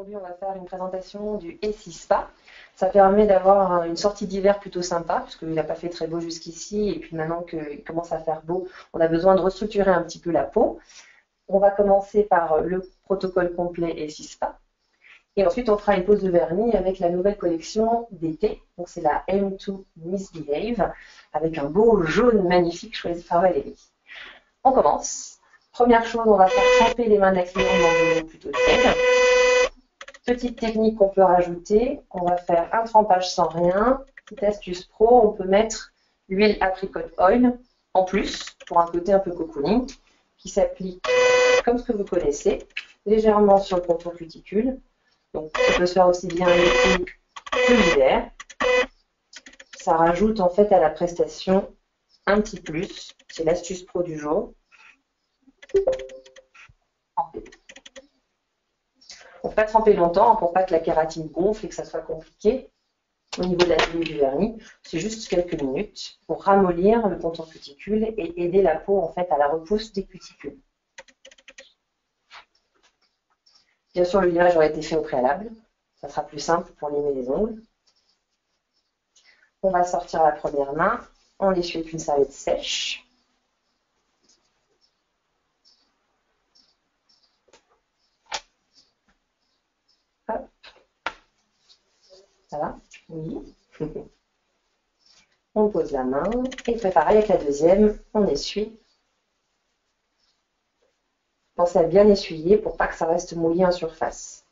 Aujourd'hui, on va faire une présentation du Essie Spa. Ça permet d'avoir une sortie d'hiver plutôt sympa, puisqu'il n'a pas fait très beau jusqu'ici, et puis maintenant qu'il commence à faire beau, on a besoin de restructurer un petit peu la peau. On va commencer par le protocole complet Essie Spa. Et ensuite, on fera une pause de vernis avec la nouvelle collection d'été. Donc, c'est la M2 Misbehave, avec un beau jaune magnifique choisi par Valérie. On commence. Première chose, on va faire tremper les mains de la cliente dans de l'eau plutôt tiède. Petite technique qu'on peut rajouter, on va faire un trempage sans rien. Petite astuce pro, on peut mettre l'huile apricot oil en plus pour un côté un peu cocooning qui s'applique comme ce que vous connaissez, légèrement sur le contour cuticule. Donc ça peut se faire aussi bien l'été que l'hiver. Ça rajoute en fait à la prestation un petit plus. C'est l'astuce pro du jour. On ne peut pas tremper longtemps pour pas que la kératine gonfle et que ça soit compliqué au niveau de la tenue du vernis. C'est juste quelques minutes pour ramollir le contour cuticule et aider la peau en fait à la repousse des cuticules. Bien sûr, le limage aurait été fait au préalable. Ça sera plus simple pour limer les ongles. On va sortir la première main. On l'essuie avec une serviette sèche. Hop. Ça va? Oui. On pose la main et fait pareil avec la deuxième. On essuie. Pensez à bien essuyer pour pas que ça reste mouillé en surface.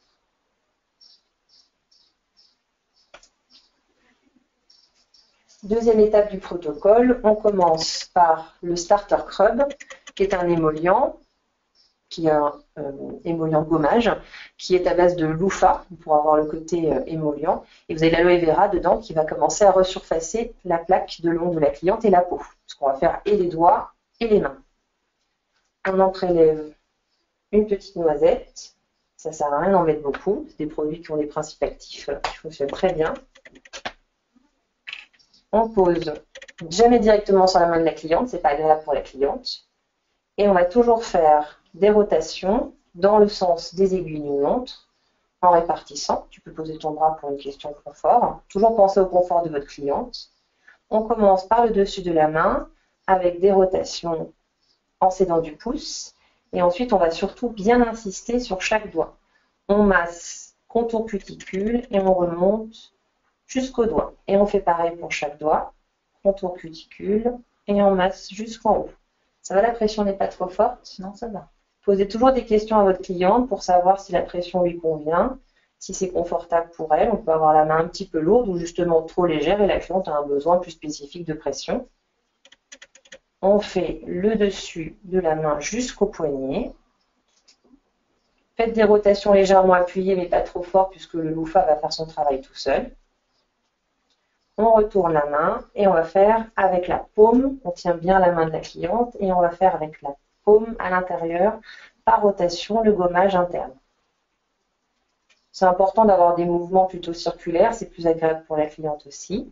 Deuxième étape du protocole, on commence par le starter scrub, qui est un émollient, émollient gommage, qui est à base de loofah pour avoir le côté émollient. Et vous avez l'aloe vera dedans qui va commencer à resurfacer la plaque de l'ongle de la cliente et la peau. Parce qu'on va faire et les doigts et les mains. On en prélève une petite noisette. Ça ne sert à rien d'en mettre beaucoup. C'est des produits qui ont des principes actifs qui fonctionnent très bien. On pose jamais directement sur la main de la cliente, c'est pas agréable pour la cliente. Et on va toujours faire des rotations dans le sens des aiguilles d'une montre en répartissant. Tu peux poser ton bras pour une question de confort. Toujours penser au confort de votre cliente. On commence par le dessus de la main avec des rotations en s'aidant du pouce. Et ensuite, on va surtout bien insister sur chaque doigt. On masse contour cuticule et on remonte jusqu'au doigt. Et on fait pareil pour chaque doigt. Contour cuticule et on masse jusqu'en haut. Ça va, la pression n'est pas trop forte? Non, ça va. Posez toujours des questions à votre cliente pour savoir si la pression lui convient, si c'est confortable pour elle. On peut avoir la main un petit peu lourde ou justement trop légère et la cliente a un besoin plus spécifique de pression. On fait le dessus de la main jusqu'au poignet. Faites des rotations légèrement appuyées mais pas trop fortes puisque le loofah va faire son travail tout seul. On retourne la main et on va faire avec la paume, on tient bien la main de la cliente et on va faire avec la paume à l'intérieur, par rotation, le gommage interne. C'est important d'avoir des mouvements plutôt circulaires, c'est plus agréable pour la cliente aussi.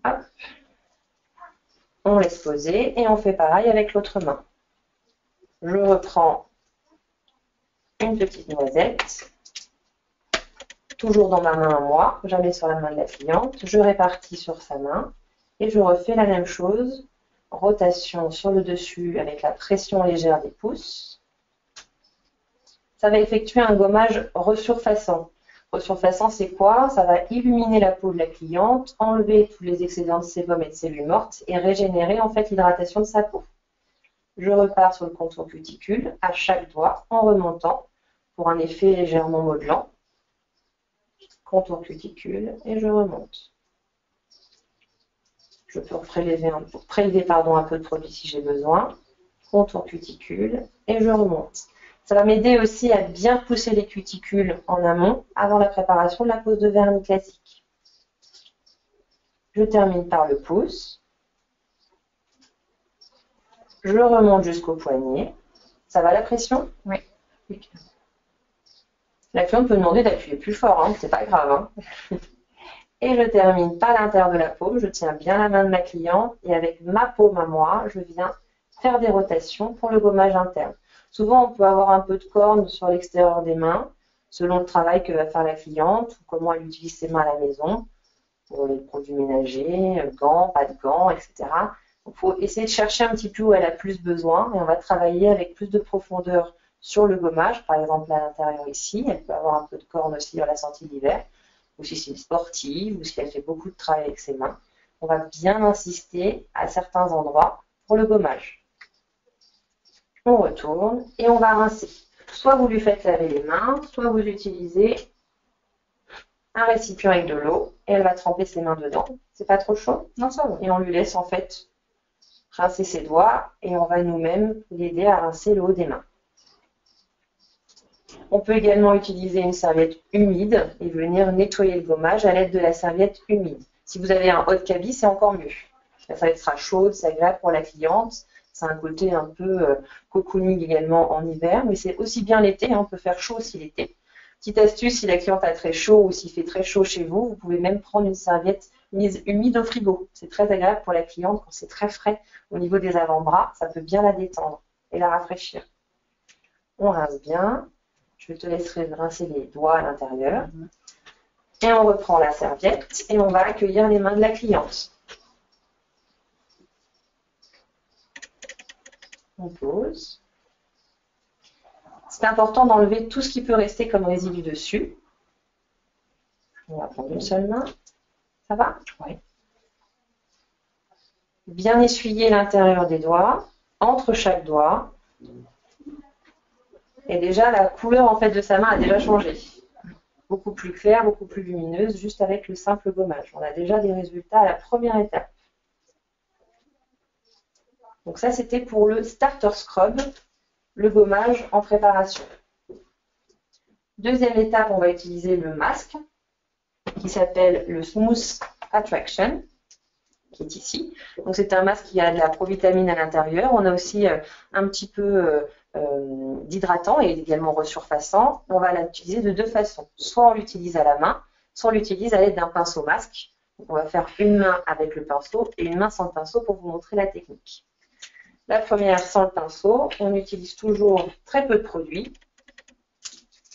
Hop. On laisse poser et on fait pareil avec l'autre main. Je reprends une petite noisette. Toujours dans ma main à moi, jamais sur la main de la cliente. Je répartis sur sa main et je refais la même chose. Rotation sur le dessus avec la pression légère des pouces. Ça va effectuer un gommage resurfaçant. Resurfaçant, c'est quoi? Ça va illuminer la peau de la cliente, enlever tous les excédents de sébum et de cellules mortes et régénérer en fait l'hydratation de sa peau. Je repars sur le contour cuticule à chaque doigt en remontant pour un effet légèrement modelant. Contour cuticule et je remonte. Je peux prélever un peu de produit si j'ai besoin. Contour cuticule et je remonte. Ça va m'aider aussi à bien pousser les cuticules en amont avant la préparation de la pose de vernis classique. Je termine par le pouce. Je remonte jusqu'au poignet. Ça va la pression? Oui. La cliente peut demander d'appuyer plus fort, hein, c'est pas grave. Hein. Et je termine par l'intérieur de la paume. Je tiens bien la main de ma cliente et avec ma paume à moi, je viens faire des rotations pour le gommage interne. Souvent, on peut avoir un peu de corne sur l'extérieur des mains, selon le travail que va faire la cliente ou comment elle utilise ses mains à la maison, pour les produits ménagers, gants, pas de gants, etc. Il faut essayer de chercher un petit peu où elle a plus besoin et on va travailler avec plus de profondeur sur le gommage, par exemple à l'intérieur ici. Elle peut avoir un peu de corne aussi, on l'a senti l'hiver, ou si c'est une sportive, ou si elle fait beaucoup de travail avec ses mains. On va bien insister à certains endroits pour le gommage. On retourne et on va rincer. Soit vous lui faites laver les mains, soit vous utilisez un récipient avec de l'eau et elle va tremper ses mains dedans. C'est pas trop chaud? Non, ça va. Et on lui laisse en fait rincer ses doigts et on va nous-mêmes l'aider à rincer le haut des mains. On peut également utiliser une serviette humide et venir nettoyer le gommage à l'aide de la serviette humide. Si vous avez un haut de cabi, c'est encore mieux. La serviette sera chaude, c'est agréable pour la cliente. C'est un côté un peu cocooning également en hiver, mais c'est aussi bien l'été, on peut faire chaud aussi l'été. Petite astuce, si la cliente a très chaud ou s'il fait très chaud chez vous, vous pouvez même prendre une serviette humide au frigo. C'est très agréable pour la cliente quand c'est très frais au niveau des avant-bras, ça peut bien la détendre et la rafraîchir. On rince bien. Je te laisserai rincer les doigts à l'intérieur. Et on reprend la serviette et on va accueillir les mains de la cliente. On pose. C'est important d'enlever tout ce qui peut rester comme résidu dessus. On va prendre une seule main. Ça va? Oui. Bien essuyer l'intérieur des doigts, entre chaque doigt. Et déjà, la couleur en fait de sa main a déjà changé. Beaucoup plus claire, beaucoup plus lumineuse, juste avec le simple gommage. On a déjà des résultats à la première étape. Donc ça, c'était pour le starter scrub, le gommage en préparation. Deuxième étape, on va utiliser le masque qui s'appelle le Smooth Attraction, qui est ici. Donc c'est un masque qui a de la provitamine à l'intérieur. On a aussi un petit peu d'hydratant et également resurfaçant. On va l'utiliser de deux façons. Soit on l'utilise à la main, soit on l'utilise à l'aide d'un pinceau masque. Donc on va faire une main avec le pinceau et une main sans le pinceau pour vous montrer la technique. La première sans le pinceau, on utilise toujours très peu de produit.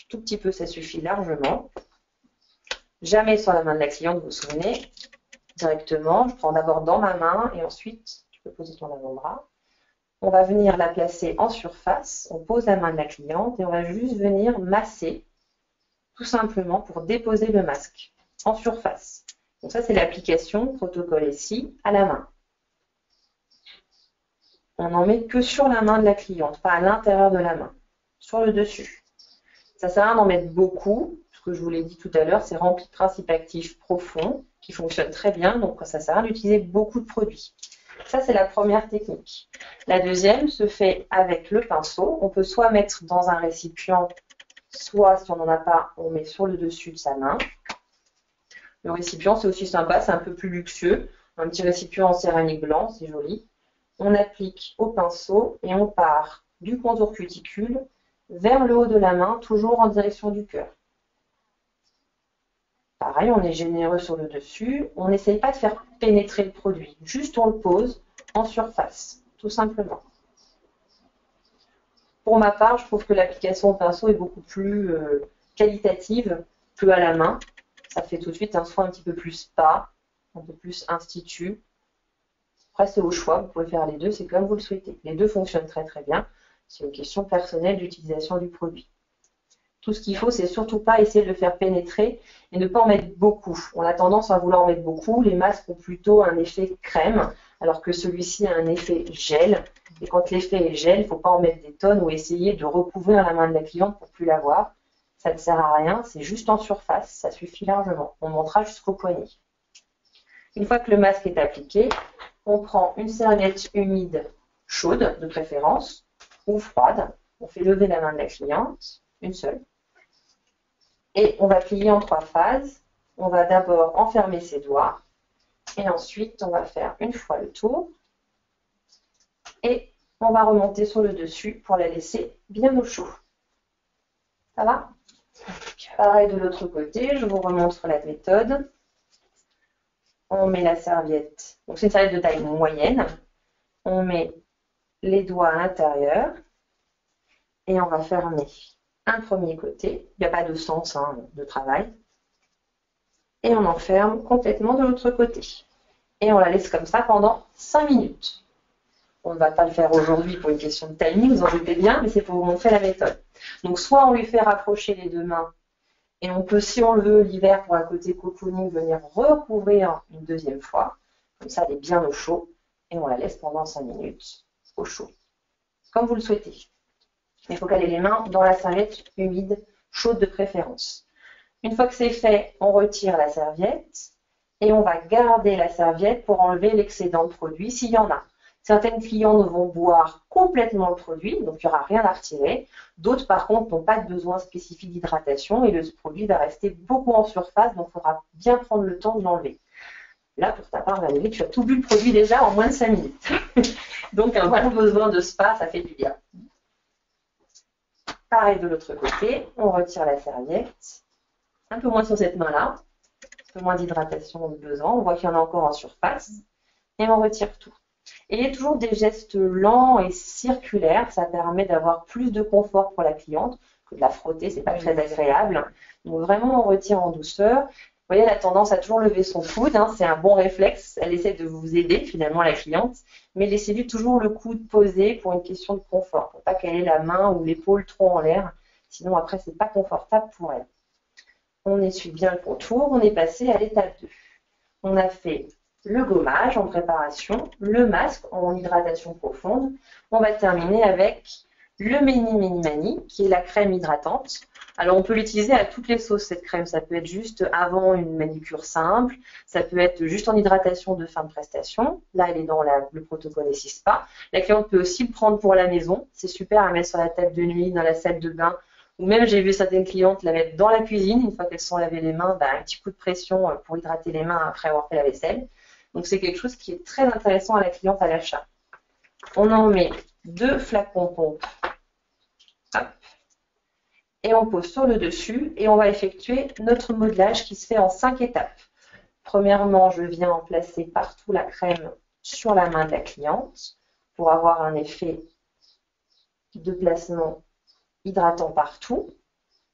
Tout petit peu, ça suffit largement. Jamais sur la main de la cliente, vous vous souvenez. Directement, je prends d'abord dans ma main et ensuite, tu peux poser ton avant-bras. On va venir la placer en surface. On pose la main de la cliente et on va juste venir masser, tout simplement pour déposer le masque en surface. Donc ça, c'est l'application protocole ici à la main. On n'en met que sur la main de la cliente, pas à l'intérieur de la main, sur le dessus. Ça sert à rien d'en mettre beaucoup, ce que je vous l'ai dit tout à l'heure, c'est rempli de principes actifs profonds qui fonctionnent très bien, donc ça sert à rien d'utiliser beaucoup de produits. Ça, c'est la première technique. La deuxième se fait avec le pinceau. On peut soit mettre dans un récipient, soit, si on n'en a pas, on met sur le dessus de sa main. Le récipient, c'est aussi sympa, c'est un peu plus luxueux. Un petit récipient en céramique blanc, c'est joli. On applique au pinceau et on part du contour cuticule vers le haut de la main, toujours en direction du cœur. Pareil, on est généreux sur le dessus. On n'essaye pas de faire pénétrer le produit. Juste on le pose en surface, tout simplement. Pour ma part, je trouve que l'application au pinceau est beaucoup plus qualitative que à la main. Ça fait tout de suite un soin un petit peu plus spa, un peu plus institut. Après, c'est au choix. Vous pouvez faire les deux, c'est comme vous le souhaitez. Les deux fonctionnent très très bien. C'est une question personnelle d'utilisation du produit. Tout ce qu'il faut, c'est surtout pas essayer de le faire pénétrer et ne pas en mettre beaucoup. On a tendance à vouloir en mettre beaucoup. Les masques ont plutôt un effet crème, alors que celui-ci a un effet gel. Et quand l'effet est gel, il ne faut pas en mettre des tonnes ou essayer de recouvrir la main de la cliente pour plus la voir. Ça ne sert à rien, c'est juste en surface, ça suffit largement. On montera jusqu'au poignet. Une fois que le masque est appliqué, on prend une serviette humide chaude de préférence ou froide. On fait lever la main de la cliente, une seule. Et on va plier en 3 phases. On va d'abord enfermer ses doigts et ensuite on va faire une fois le tour et on va remonter sur le dessus pour la laisser bien au chaud. Ça va? Pareil de l'autre côté, je vous remontre la méthode. On met la serviette, donc c'est une serviette de taille moyenne. On met les doigts à l'intérieur Et on va fermer un premier côté. Il n'y a pas de sens de travail. Et on enferme complètement de l'autre côté. Et on la laisse comme ça pendant 5 minutes. On ne va pas le faire aujourd'hui pour une question de timing, vous en doutez bien, mais c'est pour vous montrer la méthode. Donc soit on lui fait rapprocher les deux mains, et on peut, si on le veut, l'hiver pour un côté cocooning, venir recouvrir une deuxième fois. Comme ça, elle est bien au chaud, et on la laisse pendant 5 minutes au chaud. Comme vous le souhaitez. Il faut qu'elle ait les mains dans la serviette humide, chaude de préférence. Une fois que c'est fait, on retire la serviette, et on va garder la serviette pour enlever l'excédent de produit s'il y en a. Certaines clientes vont boire complètement le produit, donc il n'y aura rien à retirer. D'autres, par contre, n'ont pas de besoin spécifique d'hydratation et le produit va rester beaucoup en surface, donc il faudra bien prendre le temps de l'enlever. Là, pour ta part, Valérie, tu as tout bu le produit déjà en moins de 5 minutes. Donc, un bon besoin de spa, ça fait du bien. Pareil de l'autre côté, on retire la serviette. Un peu moins sur cette main-là, un peu moins d'hydratation de besoin. On voit qu'il y en a encore en surface. Et on retire tout. Et il y a toujours des gestes lents et circulaires, ça permet d'avoir plus de confort pour la cliente que de la frotter, c'est pas très agréable. Donc vraiment, on retire en douceur. Vous voyez, elle a tendance à toujours lever son coude, c'est un bon réflexe. Elle essaie de vous aider finalement, la cliente, mais laissez-lui toujours le coude posé pour une question de confort, pour pas qu'elle ait la main ou l'épaule trop en l'air. Sinon, après, c'est pas confortable pour elle. On essuie bien le contour, on est passé à l'étape 2. On a fait le gommage en préparation, le masque en hydratation profonde. On va terminer avec le Mani Mani, qui est la crème hydratante. Alors, on peut l'utiliser à toutes les sauces, cette crème. Ça peut être juste avant une manucure simple. Ça peut être juste en hydratation de fin de prestation. Là, elle est dans le protocole SISPA. La cliente peut aussi le prendre pour la maison. C'est super à mettre sur la table de nuit, dans la salle de bain. Ou même, j'ai vu certaines clientes la mettre dans la cuisine. Une fois qu'elles se sont lavées les mains, un petit coup de pression pour hydrater les mains après avoir fait la vaisselle. Donc, c'est quelque chose qui est très intéressant à la cliente à l'achat. On en met 2 flacons pompe. Hop. Et on pose sur le dessus et on va effectuer notre modelage qui se fait en 5 étapes. Premièrement, je viens en placer partout la crème sur la main de la cliente pour avoir un effet de placement hydratant partout.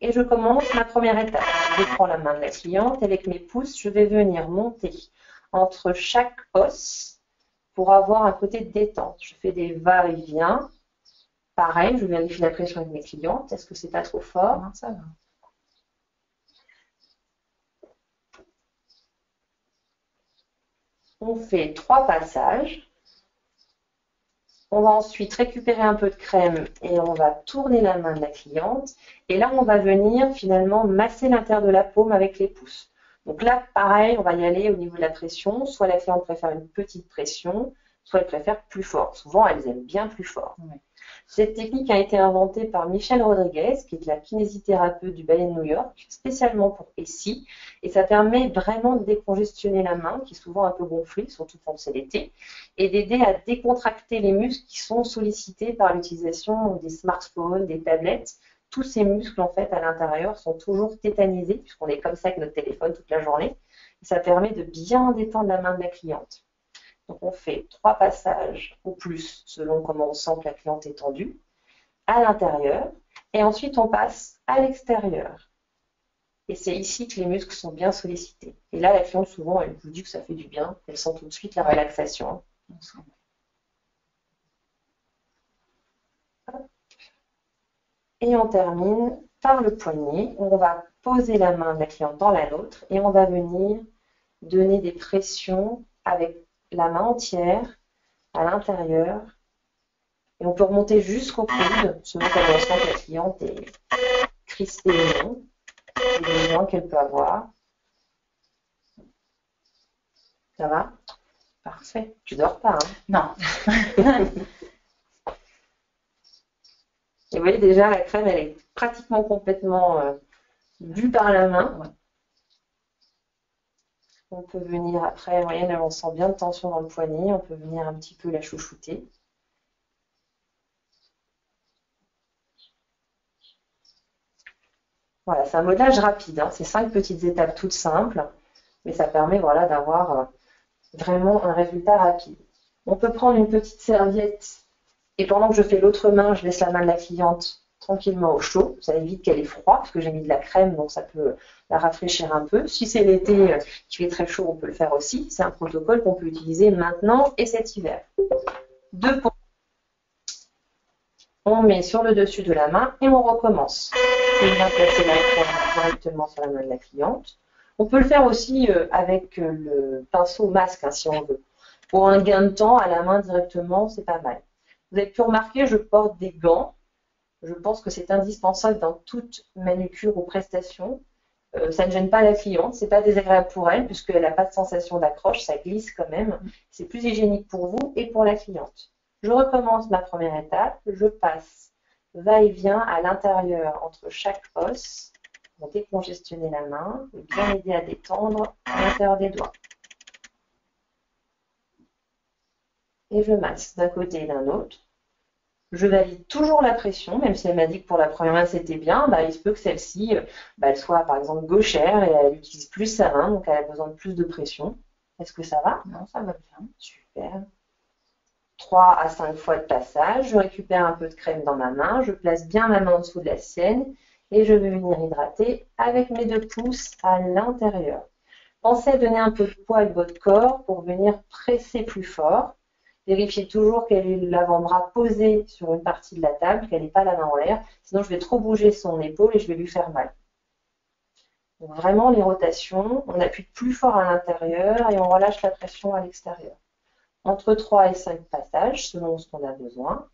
Et je commence ma première étape. Je prends la main de la cliente et avec mes pouces, je vais venir monter entre chaque os pour avoir un côté de détente. Je fais des va-et-vient. Pareil, je vérifie la pression avec mes clientes. Est-ce que c'est pas trop fort? Non, ça va. On fait 3 passages. On va ensuite récupérer un peu de crème et on va tourner la main de la cliente. Et là, on va venir finalement masser l'intérieur de la paume avec les pouces. Donc là, pareil, on va y aller au niveau de la pression. Soit la cliente préfère une petite pression, soit elle préfère plus fort. Souvent, elles aiment bien plus fort. Oui. Cette technique a été inventée par Michelle Rodriguez, qui est la kinésithérapeute du Ballet de New York, spécialement pour Essie. Et ça permet vraiment de décongestionner la main, qui est souvent un peu gonflée, surtout quand c'est l'été, et d'aider à décontracter les muscles qui sont sollicités par l'utilisation des smartphones, des tablettes. Tous ces muscles, en fait, à l'intérieur, sont toujours tétanisés, puisqu'on est comme ça avec notre téléphone toute la journée. Et ça permet de bien détendre la main de la cliente. Donc, on fait 3 passages ou plus, selon comment on sent que la cliente est tendue, à l'intérieur. Et ensuite, on passe à l'extérieur. Et c'est ici que les muscles sont bien sollicités. Et là, la cliente, souvent, elle vous dit que ça fait du bien. Elle sent tout de suite la relaxation. Et on termine par le poignet. On va poser la main de la cliente dans la nôtre et on va venir donner des pressions avec la main entière à l'intérieur. Et on peut remonter jusqu'au coude, selon comment on sent que la cliente est crispée ou non, les besoins qu'elle peut avoir. Ça va? Parfait. Tu dors pas, Non. Et vous voyez déjà, la crème, elle est pratiquement complètement bue par la main. Ouais. On peut venir après, vous voyez, là, on sent bien de tension dans le poignet. On peut venir un petit peu la chouchouter. Voilà, c'est un modelage rapide. C'est 5 petites étapes toutes simples. Mais ça permet voilà, d'avoir vraiment un résultat rapide. On peut prendre une petite serviette et pendant que je fais l'autre main, je laisse la main de la cliente tranquillement au chaud. Ça évite qu'elle ait froid, parce que j'ai mis de la crème, donc ça peut la rafraîchir un peu. Si c'est l'été qui fait très chaud, on peut le faire aussi. C'est un protocole qu'on peut utiliser maintenant et cet hiver. On met sur le dessus de la main et on recommence. On vient placer la crème directement sur la main de la cliente. On peut le faire aussi avec le pinceau masque, hein, si on veut. Pour un gain de temps, à la main directement, c'est pas mal. Vous avez pu remarquer, je porte des gants. Je pense que c'est indispensable dans toute manucure ou prestation. Ça ne gêne pas la cliente, c'est pas désagréable pour elle, puisqu'elle n'a pas de sensation d'accroche, ça glisse quand même. C'est plus hygiénique pour vous et pour la cliente. Je recommence ma première étape, je passe va-et-vient à l'intérieur entre chaque os pour décongestionner la main et bien aider à détendre à l'intérieur des doigts. Et je masse d'un côté et d'un autre. Je valide toujours la pression, même si elle m'a dit que pour la première main c'était bien, il se peut que celle-ci elle soit par exemple gauchère et elle utilise plus sa main, donc elle a besoin de plus de pression. Est-ce que ça va? Non, ça va bien. Super. 3 à 5 fois de passage, je récupère un peu de crème dans ma main, je place bien ma main en dessous de la sienne et je vais venir hydrater avec mes 2 pouces à l'intérieur. Pensez à donner un peu de poids avec votre corps pour venir presser plus fort. Vérifiez toujours qu'elle ait l'avant-bras posé sur une partie de la table, qu'elle n'ait pas la main en l'air, sinon je vais trop bouger son épaule et je vais lui faire mal. Donc vraiment les rotations, on appuie plus fort à l'intérieur et on relâche la pression à l'extérieur. Entre 3 et 5 passages selon ce qu'on a besoin.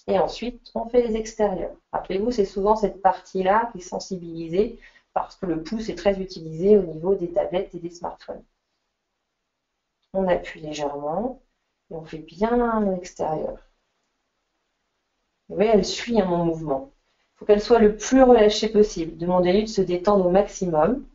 Et ensuite, on fait les extérieurs. Rappelez-vous, c'est souvent cette partie-là qui est sensibilisée parce que le pouce est très utilisé au niveau des tablettes et des smartphones. On appuie légèrement et on fait bien l'extérieur. Vous voyez, elle suit mon mouvement. Il faut qu'elle soit le plus relâchée possible. Demandez-lui de se détendre au maximum.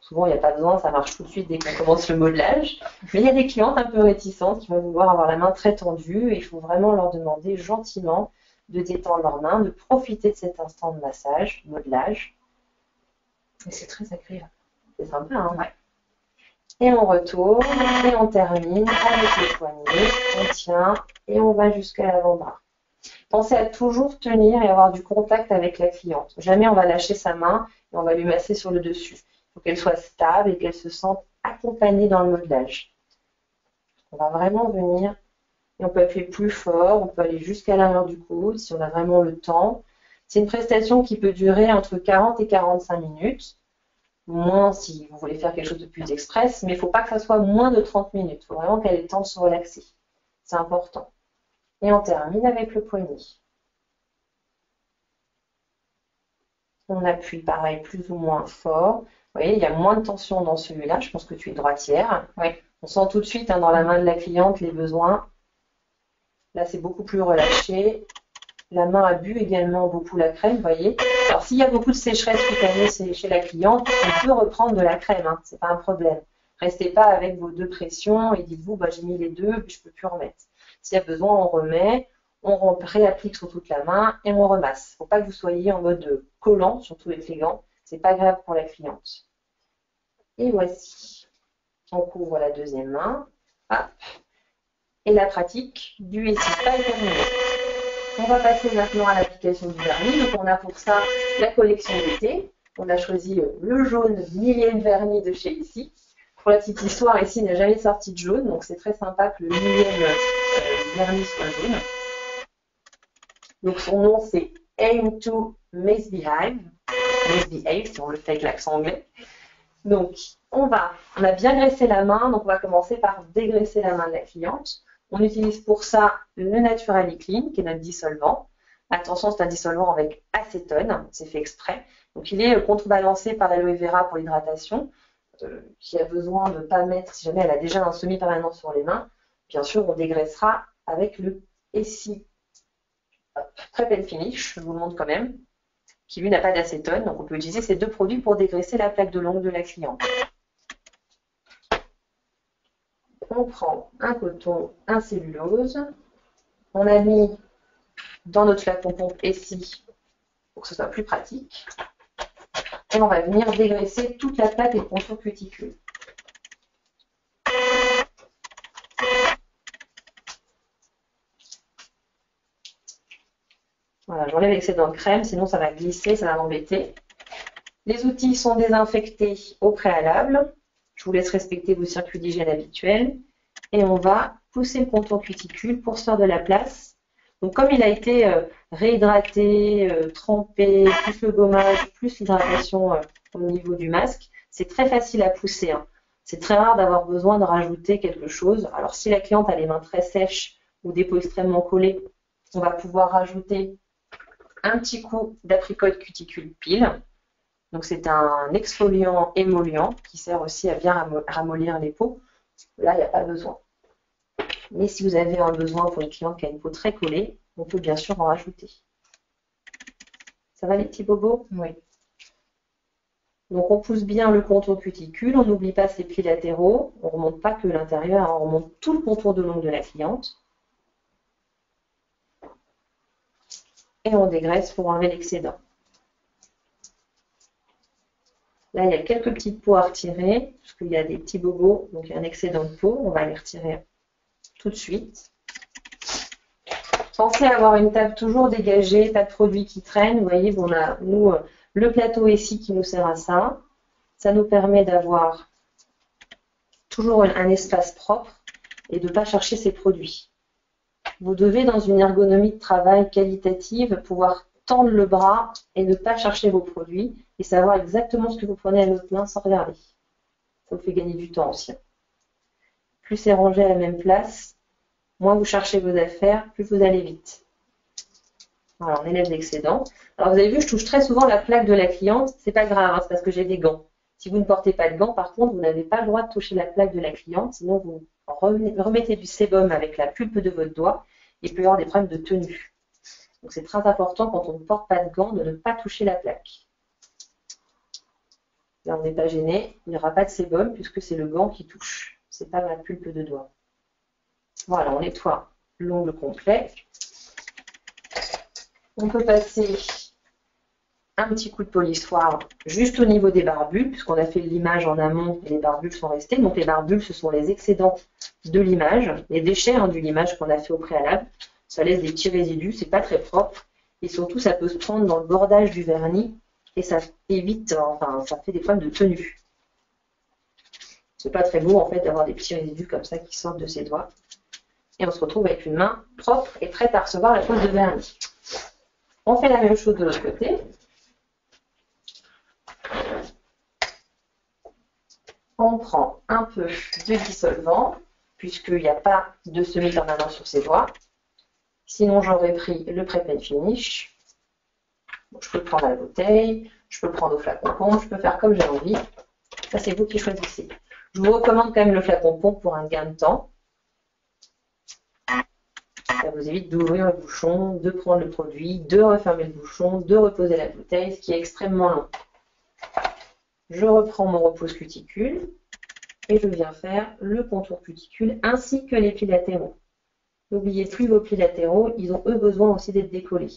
Souvent, il n'y a pas besoin, ça marche tout de suite dès qu'on commence le modelage. Mais il y a des clientes un peu réticentes qui vont vouloir avoir la main très tendue et il faut vraiment leur demander gentiment de détendre leurs mains, de profiter de cet instant de massage, modelage. Et c'est très agréable. C'est sympa, hein? Ouais. Et on retourne et on termine avec les poignets. On tient et on va jusqu'à l'avant-bras. Pensez à toujours tenir et avoir du contact avec la cliente. Jamais on va lâcher sa main et on va lui masser sur le dessus. Il faut qu'elle soit stable et qu'elle se sente accompagnée dans le modelage. On va vraiment venir et on peut appuyer plus fort, on peut aller jusqu'à l'arrière du coude si on a vraiment le temps. C'est une prestation qui peut durer entre 40 et 45 minutes. Moins si vous voulez faire quelque chose de plus express, mais il ne faut pas que ça soit moins de 30 minutes. Il faut vraiment qu'elle ait le temps de se relaxer. C'est important. Et on termine avec le poignet. On appuie pareil plus ou moins fort. Vous voyez, il y a moins de tension dans celui-là. Je pense que tu es droitière. Oui. On sent tout de suite dans la main de la cliente les besoins. Là, c'est beaucoup plus relâché. La main a bu également beaucoup la crème, vous voyez. Alors, s'il y a beaucoup de sécheresse cutanée chez la cliente, on peut reprendre de la crème, hein, c'est pas un problème. Restez pas avec vos 2 pressions et dites-vous, j'ai mis les 2, je peux plus remettre. S'il y a besoin, on remet, on réapplique sur toute la main et on remasse. Il ne faut pas que vous soyez en mode collant, surtout avec les gants, c'est pas grave pour la cliente. Et voici, on couvre la deuxième main, hop. Et la pratique du S6 pas est terminée. On va passer maintenant à l'application du vernis. Donc on a pour ça la collection d'été. On a choisi le jaune millième vernis de chez ici. Pour la petite histoire, ici n'a jamais sorti de jaune, donc c'est très sympa que le millième vernis soit jaune. Donc son nom c'est Aim to Misbehave. Misbehave si on le fait avec l'accent anglais. Donc on a bien graissé la main, donc on va commencer par dégraisser la main de la cliente. On utilise pour ça le Naturally Clean, qui est notre dissolvant. Attention, c'est un dissolvant avec acétone, c'est fait exprès. Donc il est contrebalancé par l'aloe vera pour l'hydratation, qui a besoin de ne pas mettre, si jamais elle a déjà un semi-permanent sur les mains. Bien sûr, on dégraissera avec le Essie Prep and Finish, je vous le montre quand même, qui lui n'a pas d'acétone. Donc on peut utiliser ces 2 produits pour dégraisser la plaque de l'ongle de la cliente. On prend un coton, un cellulose. On a mis dans notre flacon pompe Essie pour que ce soit plus pratique. Et on va venir dégraisser toute la plaque et le contour cuticule. Voilà, j'enlève l'excédent de crème, sinon ça va glisser, ça va m'embêter. Les outils sont désinfectés au préalable. Je vous laisse respecter vos circuits d'hygiène habituels. Et on va pousser le contour cuticule pour se faire de la place. Donc comme il a été réhydraté, trempé, plus le gommage, plus l'hydratation au niveau du masque, c'est très facile à pousser. Hein. C'est très rare d'avoir besoin de rajouter quelque chose. Alors si la cliente a les mains très sèches ou des peaux extrêmement collées, on va pouvoir rajouter un petit coup d'apricot cuticule pile. Donc c'est un exfoliant émollient qui sert aussi à bien ramollir les peaux. Là, il n'y a pas besoin. Mais si vous avez un besoin pour une cliente qui a une peau très collée, on peut bien sûr en rajouter. Ça va les petits bobos? Oui. Donc on pousse bien le contour cuticule, on n'oublie pas ses plis latéraux, on ne remonte pas que l'intérieur, on remonte tout le contour de l'ongle de la cliente. Et on dégraisse pour enlever l'excédent. Là, il y a quelques petites peaux à retirer, parce qu'il y a des petits bobos, donc il y a un excédent de peau, on va les retirer tout de suite. Pensez à avoir une table toujours dégagée, pas de produits qui traînent. Vous voyez, on a, nous, le plateau ici qui nous sert à ça. Ça nous permet d'avoir toujours un espace propre et de ne pas chercher ces produits. Vous devez, dans une ergonomie de travail qualitative, pouvoir tendre le bras et ne pas chercher vos produits et savoir exactement ce que vous prenez à votre main sans regarder. Ça vous fait gagner du temps aussi. Plus c'est rangé à la même place, moins vous cherchez vos affaires, plus vous allez vite. Voilà, on élève l'excédent. Alors vous avez vu, je touche très souvent la plaque de la cliente. C'est pas grave, hein, c'est parce que j'ai des gants. Si vous ne portez pas de gants, par contre, vous n'avez pas le droit de toucher la plaque de la cliente, sinon vous remettez du sébum avec la pulpe de votre doigt. Il peut y avoir des problèmes de tenue. Donc c'est très important quand on ne porte pas de gants de ne pas toucher la plaque. Là, on n'est pas gêné, il n'y aura pas de sébum puisque c'est le gant qui touche. C'est pas ma pulpe de doigt. Voilà, on nettoie l'ongle complet. On peut passer un petit coup de polissoir juste au niveau des barbules, puisqu'on a fait l'image en amont et les barbules sont restées. Donc les barbules, ce sont les excédents de l'image, les déchets du limage qu'on a fait au préalable. Ça laisse des petits résidus, c'est pas très propre. Et surtout, ça peut se prendre dans le bordage du vernis et ça évite, enfin, ça fait des problèmes de tenue. C'est pas très beau en fait d'avoir des petits résidus comme ça qui sortent de ses doigts. Et on se retrouve avec une main propre et prête à recevoir la pose de vernis. On fait la même chose de l'autre côté. On prend un peu de dissolvant, puisqu'il n'y a pas de semi-permanent sur ses doigts. Sinon, j'aurais pris le Prep and Finish. Donc, je peux le prendre à la bouteille, je peux le prendre au flacon pompe, je peux faire comme j'ai envie. Ça, c'est vous qui choisissez. Je vous recommande quand même le flacon pompe pour un gain de temps. Ça vous évite d'ouvrir le bouchon, de prendre le produit, de refermer le bouchon, de reposer la bouteille, ce qui est extrêmement long. Je reprends mon repose cuticule et je viens faire le contour cuticule ainsi que les plis latéraux. N'oubliez plus vos plis latéraux, ils ont eux besoin aussi d'être décollés.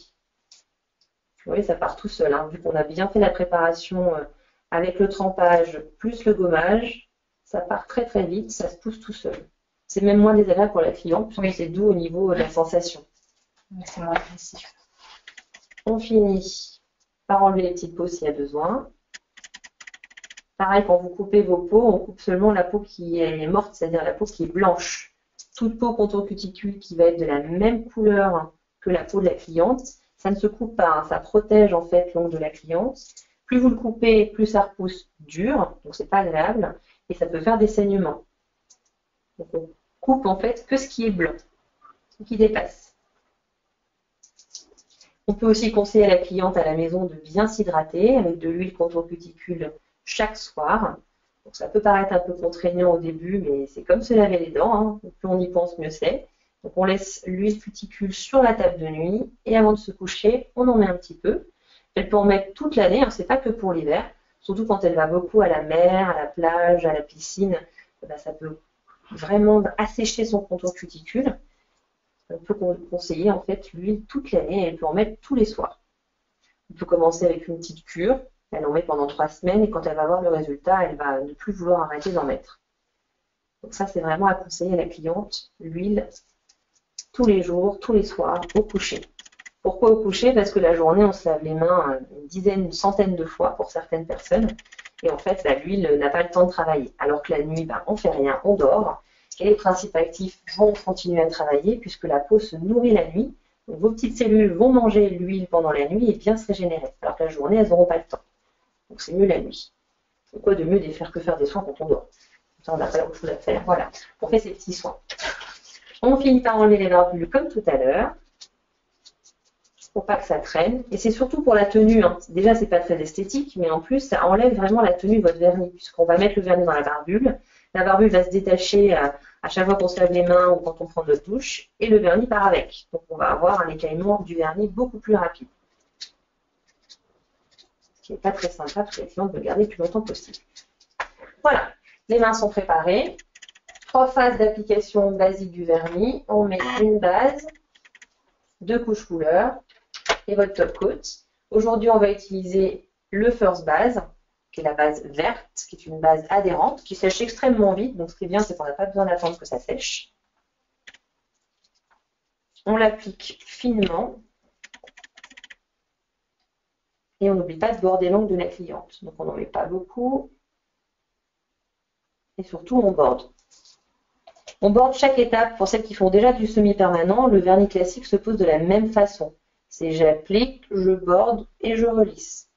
Vous voyez, ça part tout seul, hein. Vu qu'on a bien fait la préparation avec le trempage plus le gommage, ça part très très vite, ça se pousse tout seul. C'est même moins désagréable pour la cliente, puisque c'est doux au niveau de la sensation. C'est moins agressif. On finit par enlever les petites peaux s'il y a besoin. Pareil, quand vous coupez vos peaux, on coupe seulement la peau qui est morte, c'est-à-dire la peau qui est blanche. Toute peau contour cuticule qui va être de la même couleur que la peau de la cliente, ça ne se coupe pas, hein, ça protège en fait l'ongle de la cliente. Plus vous le coupez, plus ça repousse dur, donc c'est pas agréable, et ça peut faire des saignements. Donc on coupe en fait que ce qui est blanc, ce qui dépasse. On peut aussi conseiller à la cliente à la maison de bien s'hydrater avec de l'huile contour cuticule chaque soir. Donc ça peut paraître un peu contraignant au début, mais c'est comme se laver les dents, hein. Plus on y pense, mieux c'est. Donc on laisse l'huile cuticule sur la table de nuit et avant de se coucher, on en met un petit peu. Elle peut en mettre toute l'année, hein, c'est pas que pour l'hiver, surtout quand elle va beaucoup à la mer, à la plage, à la piscine, ben, ça peut vraiment assécher son contour cuticule. On peut conseiller en fait l'huile toute l'année et elle peut en mettre tous les soirs. On peut commencer avec une petite cure, elle en met pendant 3 semaines et quand elle va voir le résultat, elle va ne plus vouloir arrêter d'en mettre. Donc ça, c'est vraiment à conseiller à la cliente, l'huile tous les jours, tous les soirs, au coucher. Pourquoi au coucher? Parce que la journée, on se lave les mains une dizaine, une centaine de fois pour certaines personnes. Et en fait, l'huile n'a pas le temps de travailler. Alors que la nuit, on ne fait rien, on dort. Et les principes actifs vont continuer à travailler puisque la peau se nourrit la nuit. Donc, vos petites cellules vont manger l'huile pendant la nuit et bien se régénérer. Alors que la journée, elles n'auront pas le temps. Donc c'est mieux la nuit. Quoi de mieux de faire que faire des soins quand on dort? Ça, on n'a pas autre chose à faire. Voilà, on fait ces petits soins. On finit par enlever les barbules comme tout à l'heure, pour pas que ça traîne. Et c'est surtout pour la tenue. Déjà, c'est pas très esthétique, mais en plus, ça enlève vraiment la tenue de votre vernis, puisqu'on va mettre le vernis dans la barbule. La barbule va se détacher à chaque fois qu'on se lave les mains ou quand on prend notre douche, et le vernis part avec. Donc, on va avoir un écaillement du vernis beaucoup plus rapide. Ce qui n'est pas très sympa, parce que les clients veulent le garder le plus longtemps possible. Voilà, les mains sont préparées. 3 phases d'application basique du vernis. On met une base, 2 couches couleur et votre top coat. Aujourd'hui, on va utiliser le First Base, qui est la base verte, qui est une base adhérente, qui sèche extrêmement vite. Donc, ce qui est bien, c'est qu'on n'a pas besoin d'attendre que ça sèche. On l'applique finement. Et on n'oublie pas de border l'ongle de la cliente. Donc, on n'en met pas beaucoup. Et surtout, on borde. On borde chaque étape. Pour celles qui font déjà du semi-permanent, le vernis classique se pose de la même façon. C'est j'applique, je borde et je relisse.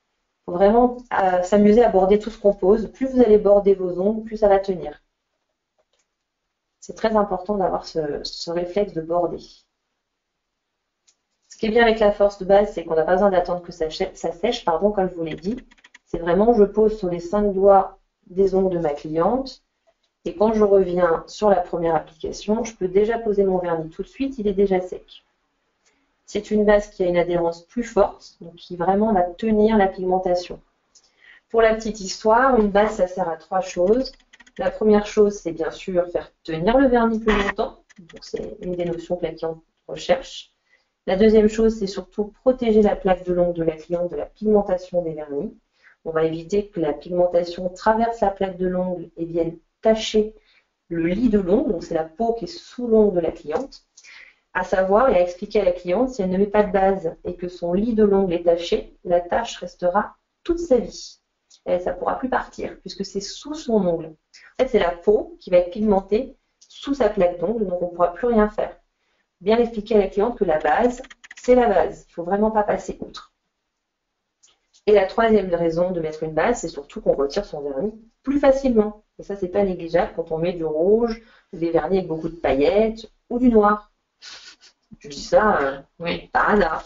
Il faut vraiment s'amuser à border tout ce qu'on pose. Plus vous allez border vos ongles, plus ça va tenir. C'est très important d'avoir ce réflexe de border. Ce qui est bien avec la force de base, c'est qu'on n'a pas besoin d'attendre que ça sèche, comme je vous l'ai dit. C'est vraiment, je pose sur les 5 doigts des ongles de ma cliente. Et quand je reviens sur la première application, je peux déjà poser mon vernis tout de suite, il est déjà sec. C'est une base qui a une adhérence plus forte, donc qui vraiment va tenir la pigmentation. Pour la petite histoire, une base, ça sert à 3 choses. La première chose, c'est bien sûr faire tenir le vernis plus longtemps. Donc c'est une des notions que la cliente recherche. La deuxième chose, c'est surtout protéger la plaque de l'ongle de la cliente de la pigmentation des vernis. On va éviter que la pigmentation traverse la plaque de l'ongle et vienne tacher le lit de l'ongle, donc c'est la peau qui est sous l'ongle de la cliente. À savoir et à expliquer à la cliente, si elle ne met pas de base et que son lit de l'ongle est taché, la tache restera toute sa vie. Et ça ne pourra plus partir puisque c'est sous son ongle. En fait, c'est la peau qui va être pigmentée sous sa plaque d'ongle, donc on ne pourra plus rien faire. Bien expliquer à la cliente que la base, c'est la base. Il ne faut vraiment pas passer outre. Et la troisième raison de mettre une base, c'est surtout qu'on retire son vernis plus facilement. Et ça, c'est pas négligeable quand on met du rouge, des vernis avec beaucoup de paillettes ou du noir. Je dis ça, oui, par hasard.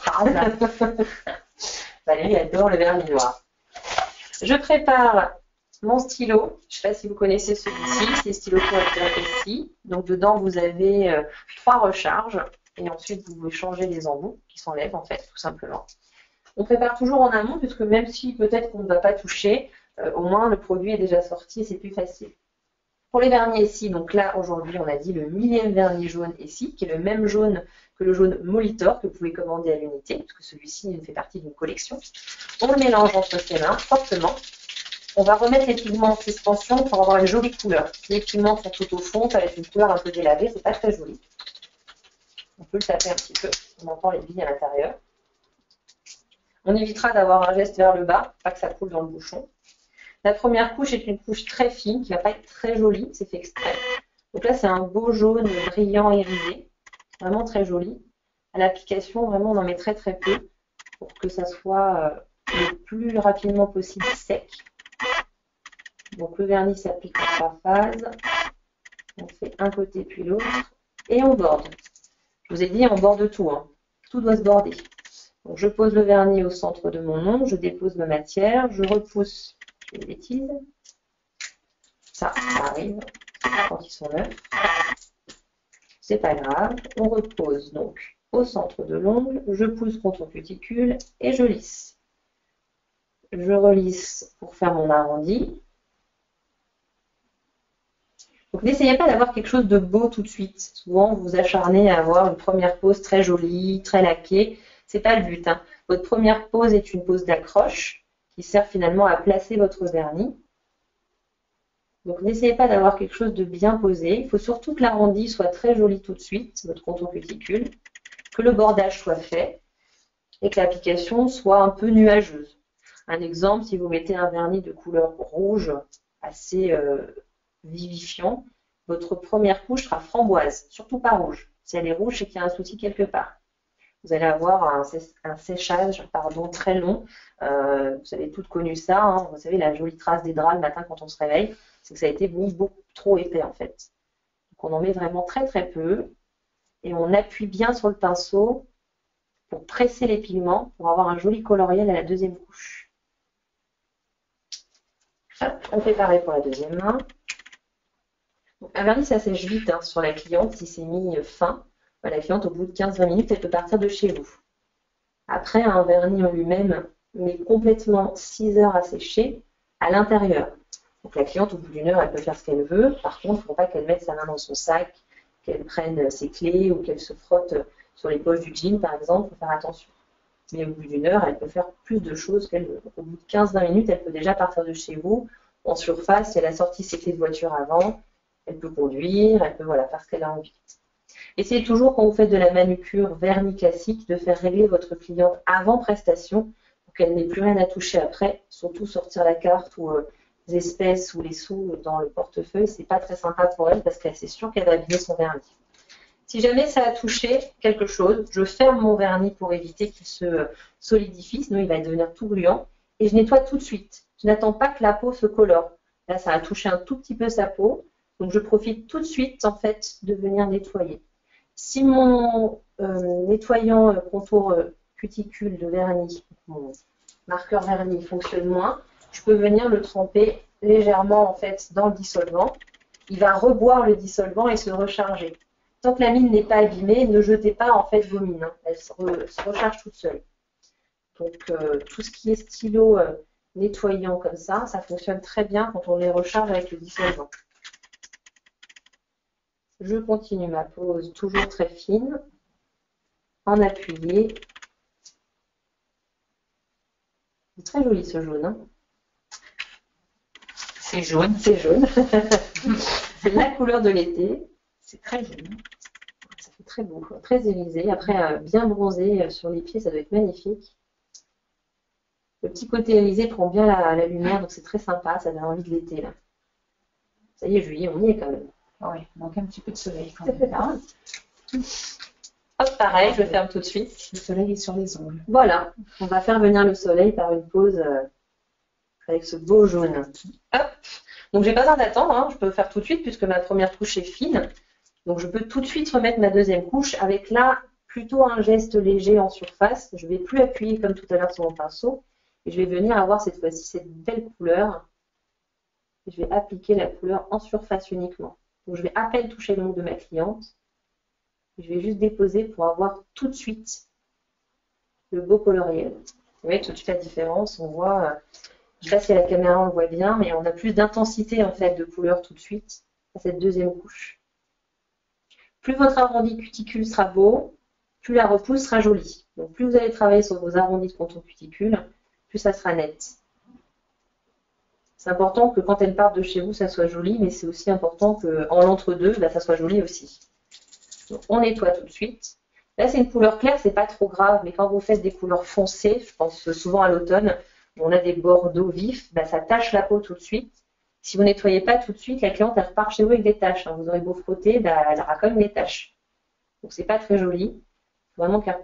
Valérie adore le vernis noir. Je prépare mon stylo. Je ne sais pas si vous connaissez celui-ci, c'est le stylo correcteur ici. Donc dedans, vous avez 3 recharges. Et ensuite, vous pouvez changer les embouts qui s'enlèvent, en fait, tout simplement. On prépare toujours en amont, puisque même si peut-être qu'on ne va pas toucher, au moins le produit est déjà sorti et c'est plus facile. Pour les vernis ici, donc là, aujourd'hui, on a dit le 1000e vernis jaune ici, qui est le même jaune que le jaune Molitor que vous pouvez commander à l'unité, parce que celui-ci fait partie d'une collection. On le mélange entre ses mains, fortement. On va remettre les pigments en suspension pour avoir une jolie couleur. Si les pigments sont tout au fond, ça va être une couleur un peu délavée, c'est pas très joli. On peut le taper un petit peu, on entend les billes à l'intérieur. On évitera d'avoir un geste vers le bas, pas que ça coule dans le bouchon. La première couche est une couche très fine, qui ne va pas être très jolie, c'est fait exprès. Donc là, c'est un beau jaune brillant irisé, vraiment très joli. À l'application, vraiment, on en met très très peu pour que ça soit le plus rapidement possible sec. Donc le vernis s'applique en 3 phases. On fait un côté puis l'autre et on borde. Je vous ai dit, on borde tout, tout doit se border. Donc, je pose le vernis au centre de mon ongle, je dépose ma matière, je repousse les bêtises. Ça arrive quand ils sont neufs. C'est pas grave. On repose donc au centre de l'ongle, je pousse contre mon cuticule et je lisse. Je relisse pour faire mon arrondi. Donc n'essayez pas d'avoir quelque chose de beau tout de suite. Souvent, vous vous acharnez à avoir une première pose très jolie, très laquée. C'est pas le but. Votre première pose est une pose d'accroche qui sert finalement à placer votre vernis. Donc n'essayez pas d'avoir quelque chose de bien posé. Il faut surtout que l'arrondi soit très joli tout de suite, votre contour cuticule, que le bordage soit fait. et que l'application soit un peu nuageuse. Un exemple, si vous mettez un vernis de couleur rouge assez vivifiant, votre première couche sera framboise, surtout pas rouge. Si elle est rouge, c'est qu'il y a un souci quelque part. Vous allez avoir un séchage très long. Vous avez toutes connu ça. Hein. Vous savez, la jolie trace des draps le matin quand on se réveille, c'est que ça a été mis beaucoup trop épais en fait. Donc on en met vraiment très très peu et on appuie bien sur le pinceau pour presser les pigments pour avoir un joli coloriel à la deuxième couche. Hop, on fait pareil pour la deuxième main. Donc, un vernis, ça sèche vite hein, sur la cliente si c'est mis fin. La cliente, au bout de 15-20 minutes, elle peut partir de chez vous. Après, un vernis en lui-même met complètement 6 heures à sécher à l'intérieur. Donc la cliente, au bout d'une heure, elle peut faire ce qu'elle veut. Par contre, il ne faut pas qu'elle mette sa main dans son sac, qu'elle prenne ses clés ou qu'elle se frotte sur les poches du jean, par exemple. Il faut faire attention. Mais au bout d'une heure, elle peut faire plus de choses qu'elle veut. Au bout de 15-20 minutes, elle peut déjà partir de chez vous en surface. Si elle a sorti ses clés de voiture avant, elle peut conduire, elle peut faire ce qu'elle a envie. Essayez toujours, quand vous faites de la manucure vernis classique, de faire régler votre cliente avant prestation pour qu'elle n'ait plus rien à toucher après. Surtout sortir la carte ou les espèces ou les sous dans le portefeuille, c'est pas très sympa pour elle parce qu'elle c'est sûr qu'elle va abîmer son vernis. Si jamais ça a touché quelque chose, je ferme mon vernis pour éviter qu'il se solidifie, sinon il va devenir tout gluant. Et je nettoie tout de suite. Je n'attends pas que la peau se colore. Là, ça a touché un tout petit peu sa peau. Donc, je profite tout de suite, en fait, de venir nettoyer. Si mon nettoyant contour cuticule de vernis, mon marqueur vernis fonctionne moins, je peux venir le tremper légèrement, en fait, dans le dissolvant. Il va reboire le dissolvant et se recharger. Tant que la mine n'est pas abîmée, ne jetez pas en fait vos mines. Hein. Elle se recharge toute seule. Donc tout ce qui est stylo nettoyant comme ça fonctionne très bien quand on les recharge avec le dissolvant. Je continue ma pose toujours très fine, en appuyé. C'est très joli ce jaune. Hein. C'est jaune. C'est jaune. C'est la couleur de l'été. C'est très jaune. Ça fait très beau, très irisé. Après, bien bronzé sur les pieds, ça doit être magnifique. Le petit côté irisé prend bien la lumière, donc c'est très sympa. Ça donne envie de l'été, là. Ça y est, juillet, on y est quand même. Oui, il manque un petit peu de soleil quand même. Là. Hop, pareil, je le ferme tout de suite. Le soleil est sur les ongles. Voilà, on va faire venir le soleil par une pause avec ce beau jaune. Hop, donc j'ai pas besoin d'attendre, hein. Je peux le faire tout de suite puisque ma première couche est fine. Donc je peux tout de suite remettre ma deuxième couche avec là plutôt un geste léger en surface. Je ne vais plus appuyer comme tout à l'heure sur mon pinceau. Et je vais venir avoir cette fois-ci cette belle couleur. Et je vais appliquer la couleur en surface uniquement. Donc je vais à peine toucher l'ongle de ma cliente. Et je vais juste déposer pour avoir tout de suite le beau coloriel. Vous voyez tout de suite la différence. On voit, je ne sais pas si à la caméra on le voit bien, mais on a plus d'intensité en fait de couleur tout de suite à cette deuxième couche. Plus votre arrondi cuticule sera beau, plus la repousse sera jolie. Donc plus vous allez travailler sur vos arrondis de contour cuticule, plus ça sera net. C'est important que quand elle part de chez vous, ça soit joli, mais c'est aussi important qu'en l'entre-deux, ça soit joli aussi. Donc on nettoie tout de suite. Là, c'est une couleur claire, c'est pas trop grave, mais quand vous faites des couleurs foncées, je pense souvent à l'automne, on a des bordeaux vifs, ça tache la peau tout de suite. Si vous ne nettoyez pas tout de suite, la cliente, elle repart chez vous avec des taches. Hein. Vous aurez beau frotter, elle aura quand même des taches. Donc, c'est pas très joli. Il faut vraiment qu'elle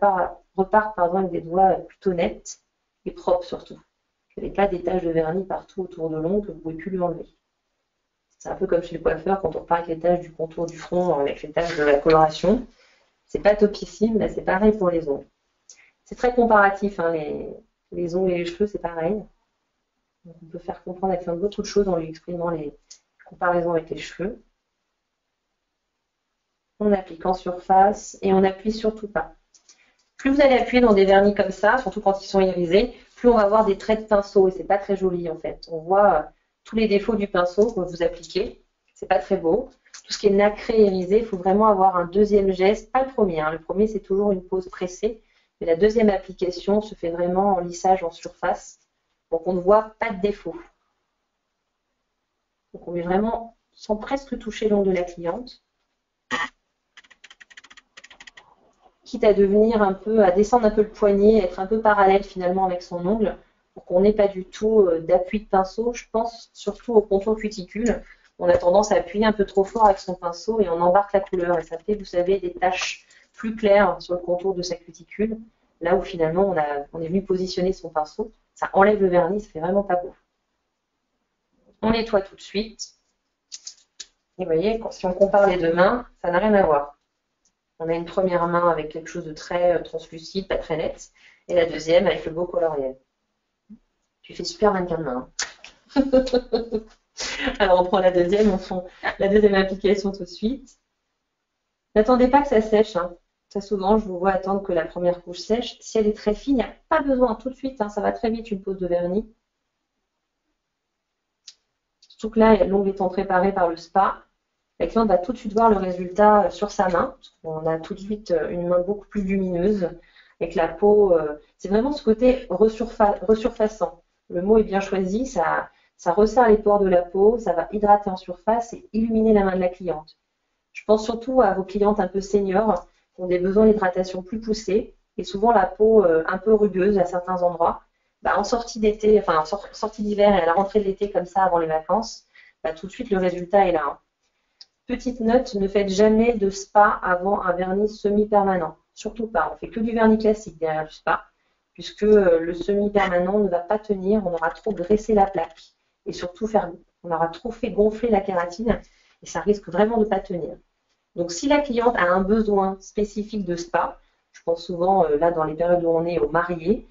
reparte avec des doigts plutôt nets et propres surtout. Qu'il n'y ait pas des taches de vernis partout autour de l'ongle que vous ne pouvez plus lui enlever. C'est un peu comme chez le coiffeur, quand on repart avec les taches du contour du front, avec les taches de la coloration. C'est pas topissime, c'est pareil pour les ongles. C'est très comparatif, hein, les ongles et les cheveux, c'est pareil. Donc, on peut faire comprendre à la cliente beaucoup de choses en lui exprimant les comparaisons avec les cheveux. On applique en surface et on n'appuie surtout pas. Plus vous allez appuyer dans des vernis comme ça, surtout quand ils sont irisés, plus on va avoir des traits de pinceau et c'est pas très joli en fait. On voit tous les défauts du pinceau que vous appliquez. C'est pas très beau. Tout ce qui est nacré irisé, il faut vraiment avoir un deuxième geste, pas le premier. Hein. Le premier, c'est toujours une pose pressée. Mais la deuxième application se fait vraiment en lissage en surface. Donc on ne voit pas de défaut. Donc on met vraiment sans presque toucher l'ongle de la cliente. quitte à devenir un peu, à descendre un peu le poignet, être un peu parallèle finalement avec son ongle, pour qu'on n'ait pas du tout d'appui de pinceau. Je pense surtout au contour cuticule. On a tendance à appuyer un peu trop fort avec son pinceau et on embarque la couleur. Et ça fait, vous savez, des taches plus claires sur le contour de sa cuticule, là où finalement on est venu positionner son pinceau. Ça enlève le vernis, ça fait vraiment pas beau. On nettoie tout de suite. Et vous voyez, si on compare les deux mains, ça n'a rien à voir. On a une première main avec quelque chose de très translucide, pas très net, et la deuxième avec le beau coloriel. Tu fais super mannequin de main. Alors on prend la deuxième, on fait la deuxième application tout de suite. N'attendez pas que ça sèche. Hein. Très souvent, je vous vois attendre que la première couche sèche. Si elle est très fine, il n'y a pas besoin tout de suite. Hein, ça va très vite une pose de vernis. Surtout que là, l'ongle étant préparé par le spa, la cliente va tout de suite voir le résultat sur sa main. On a tout de suite une main beaucoup plus lumineuse avec la peau. C'est vraiment ce côté resurfaçant. Le mot est bien choisi, ça resserre les pores de la peau, ça va hydrater en surface et illuminer la main de la cliente. Je pense surtout à vos clientes un peu seniors qui ont des besoins d'hydratation plus poussés et souvent la peau un peu rugueuse à certains endroits. En sortie d'été, enfin en sortie d'hiver et à la rentrée de l'été comme ça avant les vacances, tout de suite le résultat est là. Hein. Petite note, ne faites jamais de spa avant un vernis semi-permanent. Surtout pas, on fait que du vernis classique derrière le spa, puisque le semi-permanent ne va pas tenir, on aura trop graissé la plaque. Et surtout, on aura trop fait gonfler la kératine et ça risque vraiment de ne pas tenir. Donc si la cliente a un besoin spécifique de spa, je pense souvent là dans les périodes où on est aux mariés,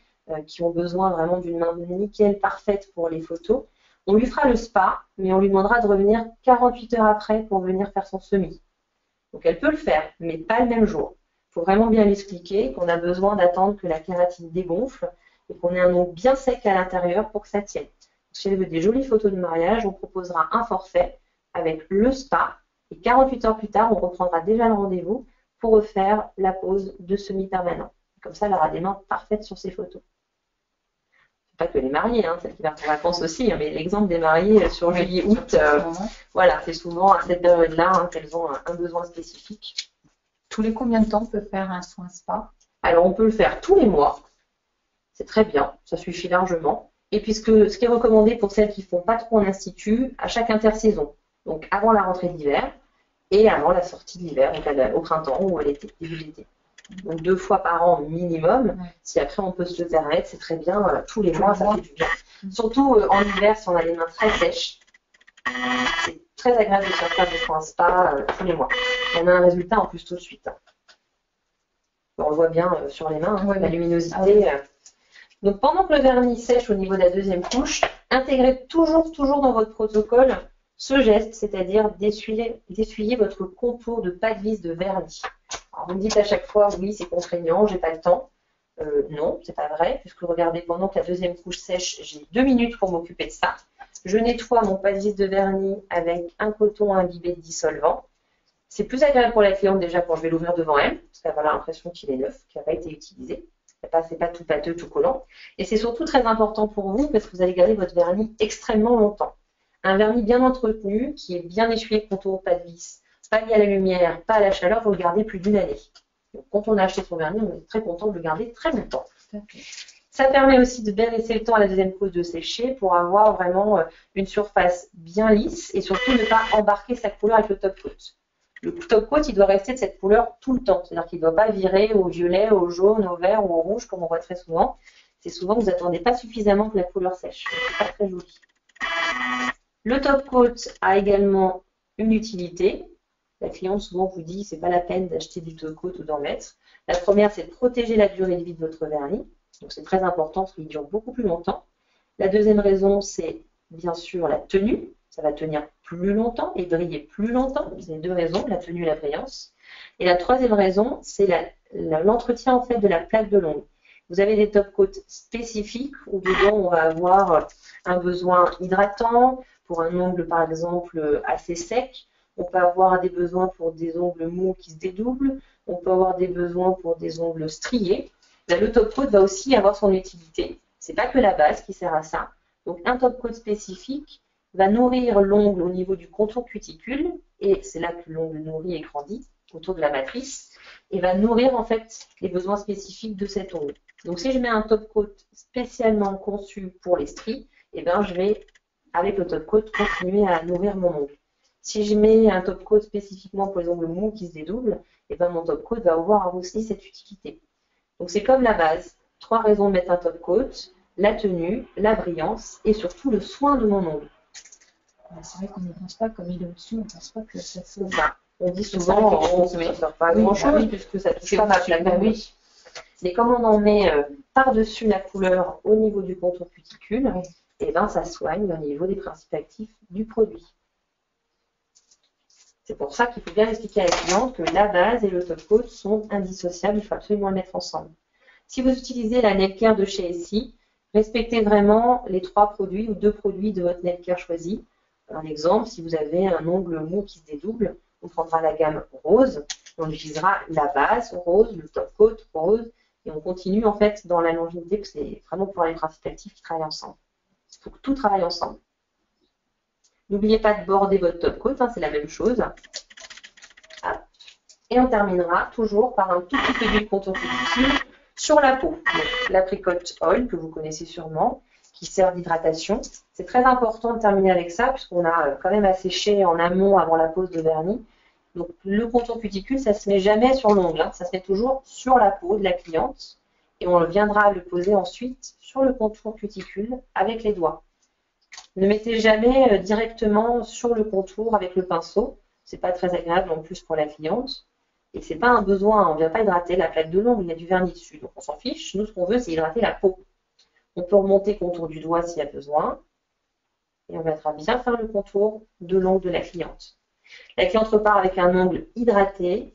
qui ont besoin vraiment d'une main nickel parfaite pour les photos, on lui fera le spa, mais on lui demandera de revenir 48 heures après pour venir faire son semi. Donc elle peut le faire, mais pas le même jour. Il faut vraiment bien lui expliquer qu'on a besoin d'attendre que la kératine dégonfle et qu'on ait un ongle bien sec à l'intérieur pour que ça tienne. Si elle veut des jolies photos de mariage, on proposera un forfait avec le spa et 48 heures plus tard, on reprendra déjà le rendez-vous pour refaire la pose de semi-permanent. Comme ça, elle aura des mains parfaites sur ses photos. Pas que les mariés, hein, celles qui partent en vacances aussi, hein, mais l'exemple des mariés sur juillet-août, voilà, c'est souvent à cette période-là hein, qu'elles ont un besoin spécifique. Tous les combien de temps on peut faire un soin spa? Alors, on peut le faire tous les mois. C'est très bien, ça suffit largement. Et puisque ce qui est recommandé pour celles qui ne font pas trop en institut, à chaque intersaison. Donc, avant la rentrée d'hiver et avant la sortie d'hiver, donc au printemps ou à l'été, début de l'été. Donc 2 fois par an minimum. Ouais. Si après on peut se le permettre, c'est très bien. Tous les mois, ça fait du bien. Surtout en hiver, si on a les mains très sèches, c'est très agréable de se faire des soins spa tous les mois. On a un résultat en plus tout de suite. On le voit bien sur les mains, la luminosité. Donc pendant que le vernis sèche au niveau de la deuxième couche, intégrez toujours dans votre protocole ce geste, c'est-à-dire d'essuyer votre contour de pas de vis de vernis. Alors vous me dites à chaque fois, oui, c'est contraignant, j'ai pas le temps. Non, c'est pas vrai, puisque regardez, pendant que la deuxième couche sèche, j'ai 2 minutes pour m'occuper de ça. Je nettoie mon pas de vis de vernis avec un coton imbibé de dissolvant. C'est plus agréable pour la cliente déjà quand je vais l'ouvrir devant elle, parce qu'elle va avoir l'impression qu'il est neuf, qu'il n'a pas été utilisé. C'est pas tout pâteux, tout collant. Et c'est surtout très important pour vous, parce que vous allez garder votre vernis extrêmement longtemps. Un vernis bien entretenu, qui est bien essuyé contour au pas de vis, pas lié à la lumière, pas à la chaleur, vous le gardez plus d'1 année. Donc, quand on a acheté son vernis, on est très content de le garder très longtemps. Ça permet aussi de bien laisser le temps à la deuxième couche de sécher pour avoir vraiment une surface bien lisse et surtout ne pas embarquer sa couleur avec le top coat. Le top coat, il doit rester de cette couleur tout le temps. C'est-à-dire qu'il ne doit pas virer au violet, au jaune, au vert ou au rouge comme on voit très souvent. C'est souvent que vous n'attendez pas suffisamment que la couleur sèche. C'est pas très joli. Le top coat a également une utilité. La cliente souvent vous dit c'est pas la peine d'acheter du top coat ou d'en mettre. La première, c'est de protéger la durée de vie de votre vernis. Donc c'est très important parce qu'il dure beaucoup plus longtemps. La deuxième raison, c'est bien sûr la tenue. Ça va tenir plus longtemps et briller plus longtemps. C'est les 2 raisons, la tenue et la brillance. Et la troisième raison, c'est l'entretien en fait de la plaque de l'ongle. Vous avez des top coats spécifiques où dedans on va avoir un besoin hydratant pour un ongle par exemple assez sec. On peut avoir des besoins pour des ongles mous qui se dédoublent. On peut avoir des besoins pour des ongles striés. Là, le top coat va aussi avoir son utilité. C'est pas que la base qui sert à ça. Donc un top coat spécifique va nourrir l'ongle au niveau du contour cuticule et c'est là que l'ongle nourrit et grandit autour de la matrice. et va nourrir en fait les besoins spécifiques de cet ongle. Donc si je mets un top coat spécialement conçu pour les stries, et ben je vais, avec le top coat, continuer à nourrir mon ongle. Si je mets un top coat spécifiquement pour les ongles mous qui se dédoublent, et ben mon top coat va avoir aussi cette utilité. Donc c'est comme la base. 3 raisons de mettre un top coat, la tenue, la brillance et surtout le soin de mon ongle. C'est vrai qu'on ne pense pas, comme il est au-dessus, on ne pense pas que ça se... On dit souvent, on ne sert pas à grand-chose puisque ça touche pas ma plaque d'ongle. Oui. Mais comme on en met par-dessus la couleur au niveau du contour cuticule, et ben ça soigne au niveau des principes actifs du produit. C'est pour ça qu'il faut bien expliquer à la cliente que la base et le top coat sont indissociables, il faut absolument le mettre ensemble. Si vous utilisez la nail care de chez Essie, respectez vraiment les 3 produits ou 2 produits de votre nail care choisi. Un exemple, si vous avez un ongle mou qui se dédouble, on prendra la gamme rose, on utilisera la base rose, le top coat rose, et on continue en fait dans la longévité, que c'est vraiment pour les principes actifs qui travaillent ensemble. Il faut que tout travaille ensemble. N'oubliez pas de border votre top coat, hein, c'est la même chose. Et on terminera toujours par un tout petit peu d'huile contour cuticule sur la peau. L'apricot oil, que vous connaissez sûrement, qui sert d'hydratation. C'est très important de terminer avec ça, puisqu'on a quand même asséché en amont avant la pose de vernis. Donc le contour cuticule, ça ne se met jamais sur l'ongle, hein, ça se met toujours sur la peau de la cliente. Et on viendra le poser ensuite sur le contour cuticule avec les doigts. Ne mettez jamais directement sur le contour avec le pinceau. Ce n'est pas très agréable en plus pour la cliente. Et ce n'est pas un besoin, on ne vient pas hydrater la plaque de l'ongle, il y a du vernis dessus. Donc on s'en fiche. Nous, ce qu'on veut, c'est hydrater la peau. On peut remonter le contour du doigt s'il y a besoin. Et on viendra bien faire le contour de l'ongle de la cliente. La cliente repart avec un ongle hydraté,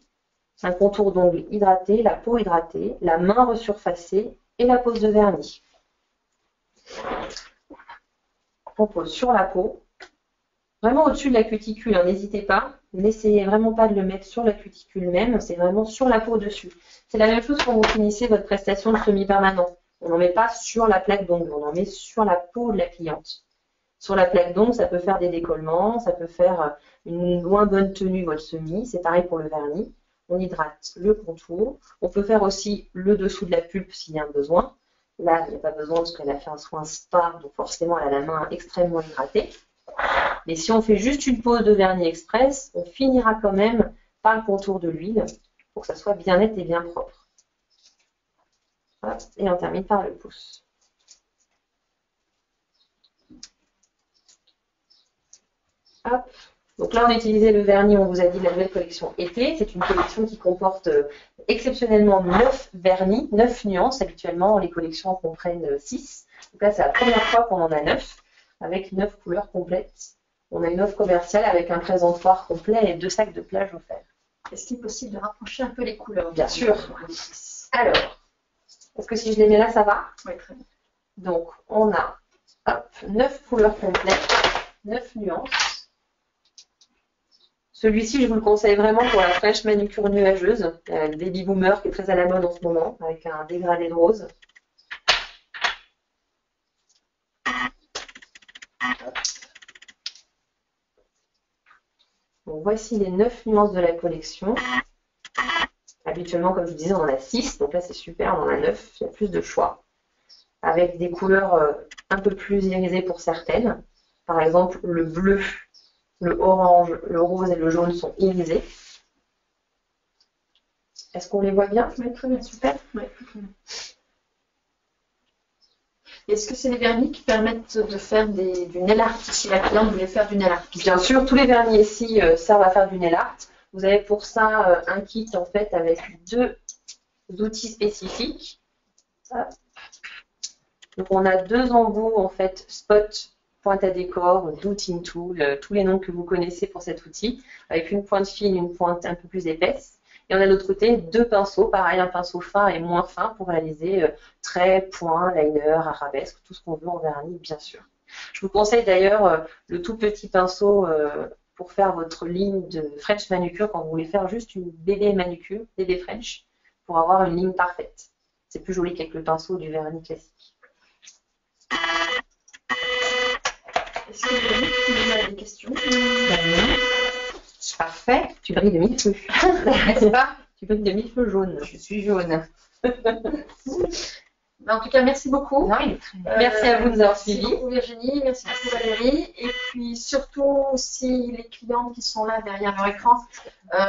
un contour d'ongle hydraté, la peau hydratée, la main resurfacée et la pose de vernis. On pose sur la peau, vraiment au-dessus de la cuticule, hein, n'hésitez pas. N'essayez vraiment pas de le mettre sur la cuticule même, c'est vraiment sur la peau dessus. C'est la même chose quand vous finissez votre prestation de semi-permanent. On n'en met pas sur la plaque d'ongle, on en met sur la peau de la cliente. Sur la plaque d'ongle, ça peut faire des décollements, ça peut faire une moins bonne tenue votre semi, c'est pareil pour le vernis. On hydrate le contour. On peut faire aussi le dessous de la pulpe s'il y a un besoin. Là, il n'y a pas besoin parce qu'elle a fait un soin spa, donc forcément elle a la main extrêmement hydratée. Mais si on fait juste une pose de vernis express, on finira quand même par le contour de l'huile pour que ça soit bien net et bien propre. Hop, et on termine par le pouce. Hop. Donc là, on a utilisé le vernis, on vous a dit, de la nouvelle collection été. C'est une collection qui comporte exceptionnellement 9 vernis, 9 nuances. Habituellement, les collections en comprennent 6. Donc là, c'est la première fois qu'on en a 9, avec 9 couleurs complètes. On a une offre commerciale avec un présentoir complet et 2 sacs de plage offerts. Est-ce qu'il est possible de rapprocher un peu les couleurs? Bien sûr. Alors, est-ce que si je les mets là, ça va? Oui, très bien. Donc, on a 9 couleurs complètes, 9 nuances. Celui-ci, je vous le conseille vraiment pour la fraîche manucure nuageuse, le baby boomer qui est très à la mode en ce moment, avec un dégradé de rose. Donc, voici les 9 nuances de la collection. Habituellement, comme je vous disais, on en a 6, donc là c'est super, on en a 9, il y a plus de choix. Avec des couleurs un peu plus irisées pour certaines. Par exemple, le bleu, le orange, le rose et le jaune sont irisés. Est-ce qu'on les voit bien? Oui, très bien, super. Oui, très bien. Est-ce que c'est des vernis qui permettent de faire du nail art si la cliente voulait faire du nail art? Bien sûr, tous les vernis ici servent à faire du nail art. Vous avez pour ça un kit en fait avec 2 outils spécifiques. Donc on a 2 embouts en fait, spot, pointe à décor, douting tool, tous les noms que vous connaissez pour cet outil, avec une pointe fine, une pointe un peu plus épaisse. Et on a de l'autre côté 2 pinceaux, pareil, un pinceau fin et moins fin pour réaliser traits, points, liner, arabesque, tout ce qu'on veut en vernis, bien sûr. Je vous conseille d'ailleurs le tout petit pinceau pour faire votre ligne de French manucure quand vous voulez faire juste une bébé manucure, bébé French, pour avoir une ligne parfaite. C'est plus joli qu'avec le pinceau du vernis classique. Est-ce que vous avez des questions? Parfait, tu brilles de mille feux. N'est-ce pas? Tu peux te mi-feu jaune. Je suis jaune. En tout cas, merci beaucoup. Non, il est très... Merci à vous de nous avoir suivis. Merci beaucoup Virginie, merci beaucoup Valérie. Et puis surtout, si les clients qui sont là derrière leur écran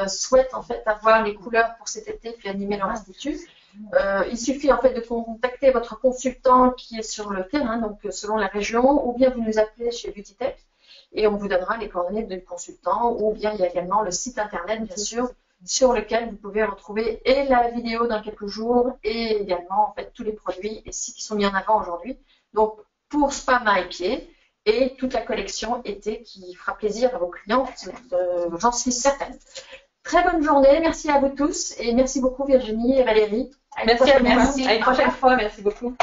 souhaitent en fait avoir les couleurs pour cet été puis animer leur institut, il suffit en fait de contacter votre consultant qui est sur le terrain, donc selon la région, ou bien vous nous appelez chez Beautytech et on vous donnera les coordonnées du consultant, ou bien il y a également le site internet bien sûr, sur lequel vous pouvez retrouver et la vidéo dans quelques jours et également en fait tous les produits et sites qui sont mis en avant aujourd'hui. Donc pour Spa Mains et Pieds et toute la collection été qui fera plaisir à vos clients, j'en suis certaine. Très bonne journée, merci à vous tous et merci beaucoup Virginie et Valérie. Merci à vous. À une prochaine fois, merci beaucoup.